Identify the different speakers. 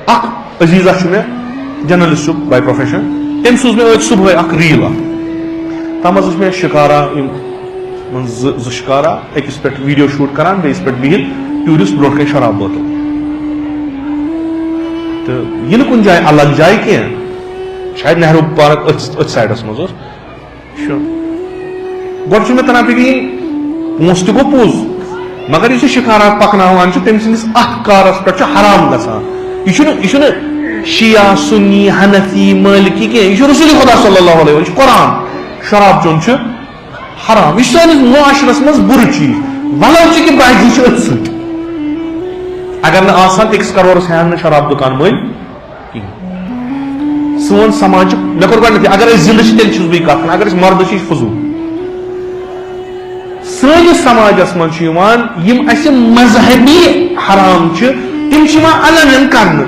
Speaker 1: عزیزہ میں journalist by profession تم سوز میں صبح اخ ریل تم میں شکارا ز شکارا اکس پہ ویڈیو شوٹ کران بیس پہ بہت ٹورسٹ برو کن شراب بوتل تو یہ کن جائے الگ جائے کی شاید نہرو پارک ات سائڈس مز گوڑ میں تنا فکر پونس تہ گو پوز مگر یہ شکارا پکناوان تم سندس ات کارس پہ حرام گژھان یہ شیعہ سنی حنفی مالکی کی یہ رسول خدا صلی اللہ علیہ وسلم قرآن شراب چون حرام یہ سانس معاشرس مز بر چیز ولو کہ باجی ات ست اگر نا آسان أکس کروڑس ہین شراب دکان مل سون سماج مے کور گۄڈنیتھٕے اگر زندہ تیل چھُس بہٕ کتھ اگر مرد فضول سٲنِس سماجس منٛز چھُ یِوان یِم اَسہِ مذہبی حرام چھِ تِم چھِ یِوان علنن کرنہٕ